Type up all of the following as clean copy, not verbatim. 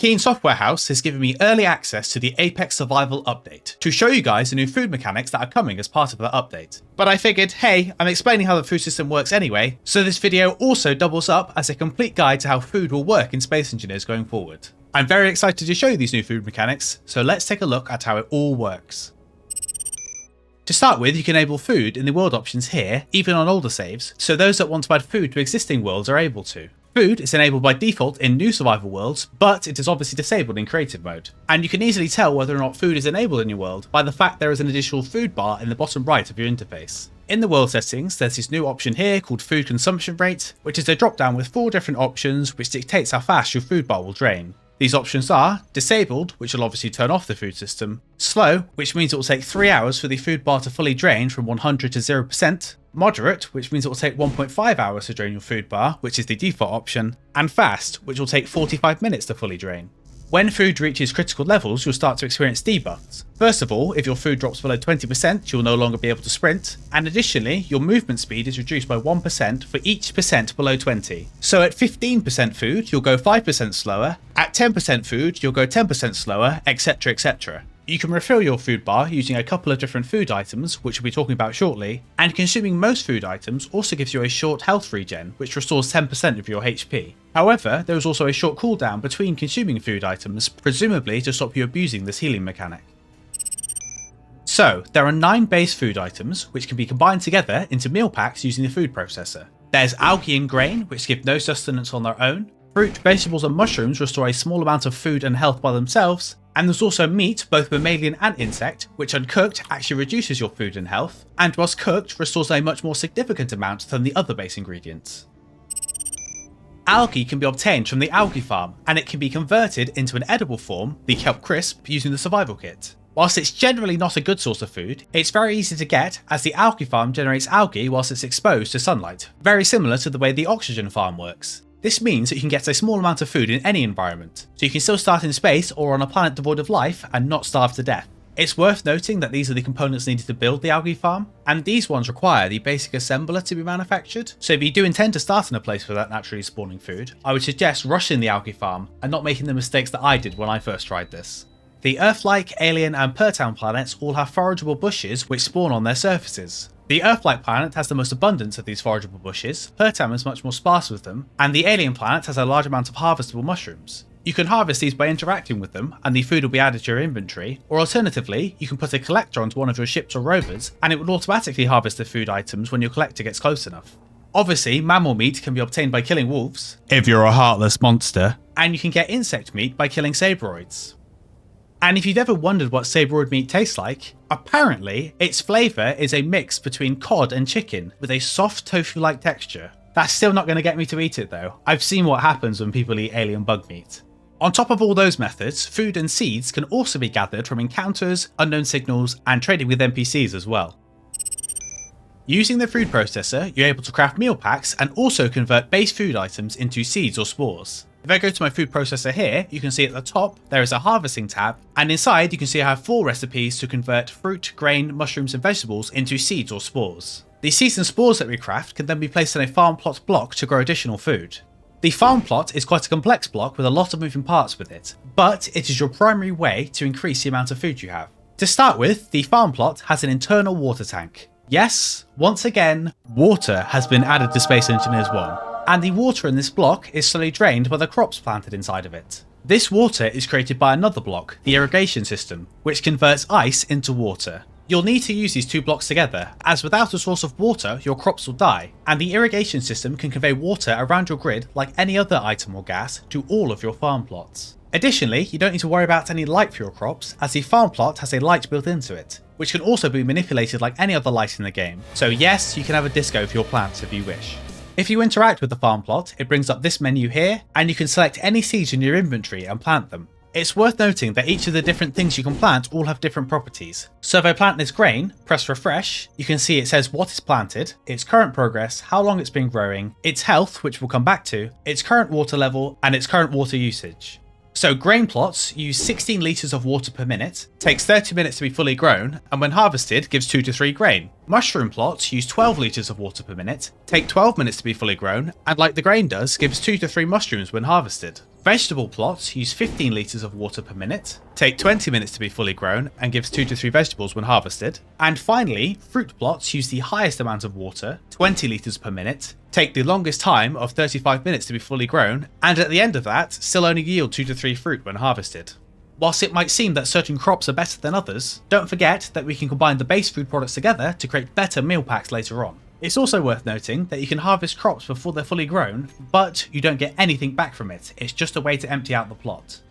Keen Software House has given me early access to the Apex Survival update to show you guys the new food mechanics that are coming as part of that update. But I figured, hey, I'm explaining how the food system works anyway, so this video also doubles up as a complete guide to how food will work in Space Engineers going forward. I'm very excited to show you these new food mechanics, so let's take a look at how it all works. To start with, you can enable food in the world options here, even on older saves, so those that want to add food to existing worlds are able to. Food is enabled by default in new survival worlds, but it is obviously disabled in creative mode. And you can easily tell whether or not food is enabled in your world by the fact there is an additional food bar in the bottom right of your interface. In the world settings, there's this new option here called food consumption rate, which is a drop down with 4 different options which dictates how fast your food bar will drain. These options are disabled, which will obviously turn off the food system, slow, which means it will take 3 hours for the food bar to fully drain from 100 to 0%, moderate, which means it will take 1.5 hours to drain your food bar, which is the default option, and fast, which will take 45 minutes to fully drain. When food reaches critical levels, you'll start to experience debuffs. First of all, if your food drops below 20%, you'll no longer be able to sprint, and additionally, your movement speed is reduced by 1% for each percent below 20. So at 15% food, you'll go 5% slower, at 10% food, you'll go 10% slower, etc, etc. You can refill your food bar using a couple of different food items, which we'll be talking about shortly, and consuming most food items also gives you a short health regen, which restores 10% of your HP. However, there is also a short cooldown between consuming food items, presumably to stop you abusing this healing mechanic. So, there are 9 base food items, which can be combined together into meal packs using the food processor. There's algae and grain, which give no sustenance on their own. Fruit, vegetables and mushrooms restore a small amount of food and health by themselves. And there's also meat, both mammalian and insect, which uncooked actually reduces your food and health, and whilst cooked restores a much more significant amount than the other base ingredients. Algae can be obtained from the algae farm, and it can be converted into an edible form, the kelp crisp, using the survival kit. Whilst it's generally not a good source of food, it's very easy to get as the algae farm generates algae whilst it's exposed to sunlight, very similar to the way the oxygen farm works. This means that you can get a small amount of food in any environment, so you can still start in space or on a planet devoid of life and not starve to death. It's worth noting that these are the components needed to build the algae farm, and these ones require the basic assembler to be manufactured, so if you do intend to start in a place without naturally spawning food, I would suggest rushing the algae farm and not making the mistakes that I did when I first tried this. The Earth-like, alien and Pertown planets all have forageable bushes which spawn on their surfaces. The Earth-like planet has the most abundance of these forageable bushes, Pertown is much more sparse with them, and the alien planet has a large amount of harvestable mushrooms. You can harvest these by interacting with them, and the food will be added to your inventory, or alternatively, you can put a collector onto one of your ships or rovers, and it will automatically harvest the food items when your collector gets close enough. Obviously, mammal meat can be obtained by killing wolves, if you're a heartless monster, and you can get insect meat by killing sabroids. And if you've ever wondered what sabroid meat tastes like, apparently its flavour is a mix between cod and chicken with a soft tofu-like texture. That's still not going to get me to eat it though. I've seen what happens when people eat alien bug meat. On top of all those methods, food and seeds can also be gathered from encounters, unknown signals, and trading with NPCs as well. Using the food processor, you're able to craft meal packs and also convert base food items into seeds or spores. If I go to my food processor here, you can see at the top there is a harvesting tab, and inside you can see I have 4 recipes to convert fruit, grain, mushrooms and vegetables into seeds or spores. The seeds and spores that we craft can then be placed in a farm plot block to grow additional food. The farm plot is quite a complex block with a lot of moving parts with it, but it is your primary way to increase the amount of food you have. To start with, the farm plot has an internal water tank. Yes, once again, water has been added to Space Engineers 1. And the water in this block is slowly drained by the crops planted inside of it. This water is created by another block, the irrigation system, which converts ice into water. You'll need to use these 2 blocks together, as without a source of water your crops will die, and the irrigation system can convey water around your grid like any other item or gas to all of your farm plots. Additionally, you don't need to worry about any light for your crops, as the farm plot has a light built into it, which can also be manipulated like any other light in the game. So yes, you can have a disco for your plants if you wish. If you interact with the farm plot, it brings up this menu here, and you can select any seeds in your inventory and plant them. It's worth noting that each of the different things you can plant all have different properties. So if I plant this grain, press refresh, you can see it says what is planted, its current progress, how long it's been growing, its health, which we'll come back to, its current water level, and its current water usage. So grain plots use 16 litres of water per minute, takes 30 minutes to be fully grown, and when harvested gives 2 to 3 grain. Mushroom plots use 12 litres of water per minute, take 12 minutes to be fully grown, and like the grain does, gives 2 to 3 mushrooms when harvested. Vegetable plots use 15 litres of water per minute, take 20 minutes to be fully grown and gives 2 to 3 vegetables when harvested. And finally, fruit plots use the highest amount of water, 20 litres per minute, take the longest time of 35 minutes to be fully grown, and at the end of that, still only yield 2 to 3 fruit when harvested. Whilst it might seem that certain crops are better than others, don't forget that we can combine the base food products together to create better meal packs later on. It's also worth noting that you can harvest crops before they're fully grown, but you don't get anything back from it, it's just a way to empty out the plot.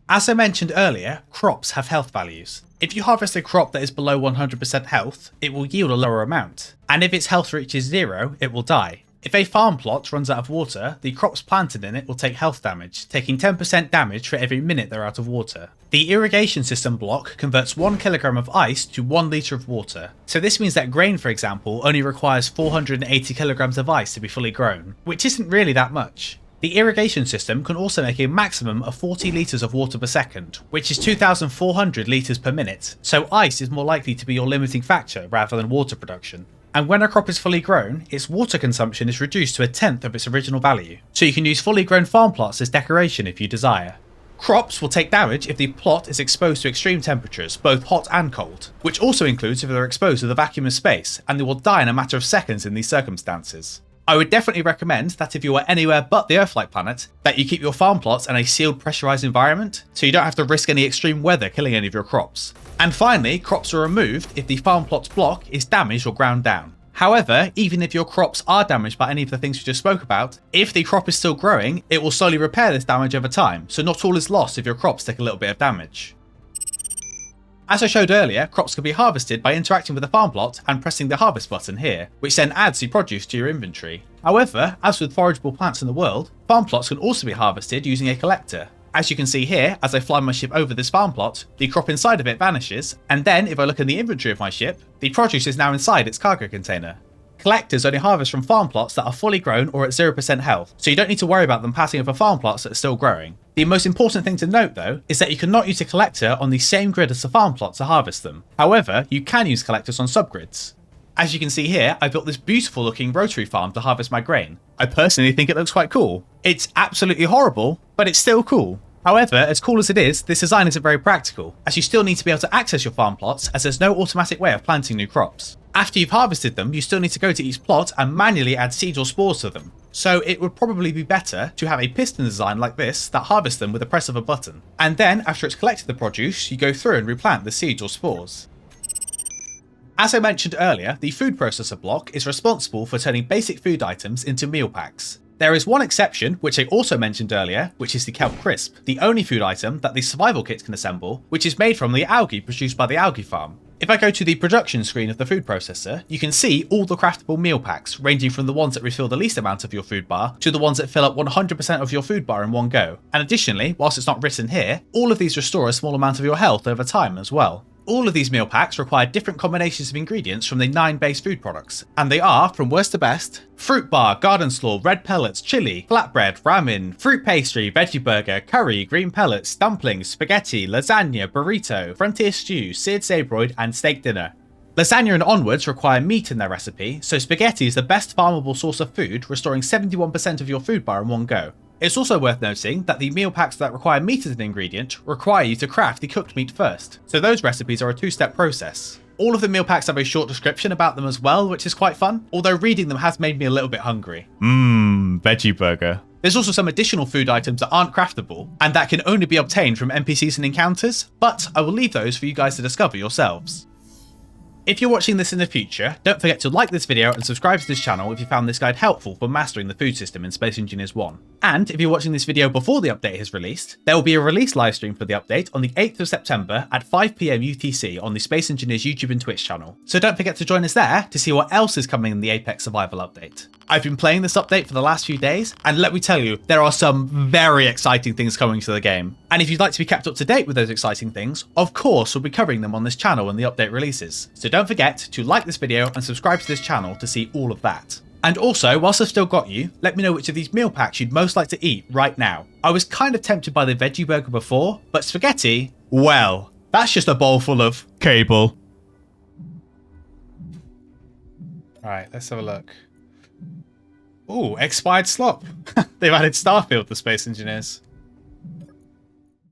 As I mentioned earlier, crops have health values. If you harvest a crop that is below 100% health, it will yield a lower amount, and if its health reaches 0, it will die. If a farm plot runs out of water, the crops planted in it will take health damage, taking 10% damage for every minute they're out of water. The irrigation system block converts 1 kilogram of ice to 1 litre of water. So this means that grain, for example, only requires 480 kilograms of ice to be fully grown, which isn't really that much. The irrigation system can also make a maximum of 40 litres of water per second, which is 2,400 litres per minute, so ice is more likely to be your limiting factor rather than water production. And when a crop is fully grown, its water consumption is reduced to 1/10 of its original value, so you can use fully grown farm plots as decoration if you desire. Crops will take damage if the plot is exposed to extreme temperatures, both hot and cold, which also includes if they're exposed to the vacuum of space, and they will die in a matter of seconds in these circumstances. I would definitely recommend that if you are anywhere but the Earth-like planet, that you keep your farm plots in a sealed, pressurized environment, so you don't have to risk any extreme weather killing any of your crops. And finally, crops are removed if the farm plot's block is damaged or ground down. However, even if your crops are damaged by any of the things we just spoke about, if the crop is still growing, it will slowly repair this damage over time, so not all is lost if your crops take a little bit of damage. As I showed earlier, crops can be harvested by interacting with the farm plot and pressing the harvest button here, which then adds the produce to your inventory. However, as with forageable plants in the world, farm plots can also be harvested using a collector. As you can see here, as I fly my ship over this farm plot, the crop inside of it vanishes, and then if I look in the inventory of my ship, the produce is now inside its cargo container. Collectors only harvest from farm plots that are fully grown or at 0% health, so you don't need to worry about them passing over farm plots that are still growing. The most important thing to note though, is that you cannot use a collector on the same grid as the farm plot to harvest them. However, you can use collectors on subgrids. As you can see here, I built this beautiful looking rotary farm to harvest my grain. I personally think it looks quite cool. It's absolutely horrible, but it's still cool. However, as cool as it is, this design isn't very practical, as you still need to be able to access your farm plots as there's no automatic way of planting new crops. After you've harvested them, you still need to go to each plot and manually add seeds or spores to them. So it would probably be better to have a piston design like this that harvests them with the press of a button. And then, after it's collected the produce, you go through and replant the seeds or spores. As I mentioned earlier, the food processor block is responsible for turning basic food items into meal packs. There is one exception, which I also mentioned earlier, which is the kelp crisp, the only food item that the survival kit can assemble, which is made from the algae produced by the algae farm. If I go to the production screen of the food processor, you can see all the craftable meal packs, ranging from the ones that refill the least amount of your food bar, to the ones that fill up 100% of your food bar in one go. And additionally, whilst it's not written here, all of these restore a small amount of your health over time as well. All of these meal packs require different combinations of ingredients from the 9 base food products, and they are, from worst to best, fruit bar, garden slaw, red pellets, chili, flatbread, ramen, fruit pastry, veggie burger, curry, green pellets, dumplings, spaghetti, lasagna, burrito, frontier stew, seared sabroid, and steak dinner. Lasagna and onwards require meat in their recipe, so spaghetti is the best farmable source of food, restoring 71% of your food bar in one go. It's also worth noting that the meal packs that require meat as an ingredient require you to craft the cooked meat first, so those recipes are a 2-step process. All of the meal packs have a short description about them as well, which is quite fun, although reading them has made me a little bit hungry. Veggie burger. There's also some additional food items that aren't craftable, and that can only be obtained from NPCs and encounters, but I will leave those for you guys to discover yourselves. If you're watching this in the future, don't forget to like this video and subscribe to this channel if you found this guide helpful for mastering the food system in Space Engineers 1. And if you're watching this video before the update is released, there will be a release livestream for the update on the 8th of September at 5 PM UTC on the Space Engineers YouTube and Twitch channel. So don't forget to join us there to see what else is coming in the Apex Survival update. I've been playing this update for the last few days, and let me tell you, there are some very exciting things coming to the game. And if you'd like to be kept up to date with those exciting things, of course we'll be covering them on this channel when the update releases. So don't forget to like this video and subscribe to this channel to see all of that. And also, whilst I've still got you, let me know which of these meal packs you'd most like to eat right now. I was kind of tempted by the veggie burger before, but spaghetti, well, that's just a bowl full of cable. Alright, let's have a look. Ooh, expired slop. They've added Starfield, the Space Engineers.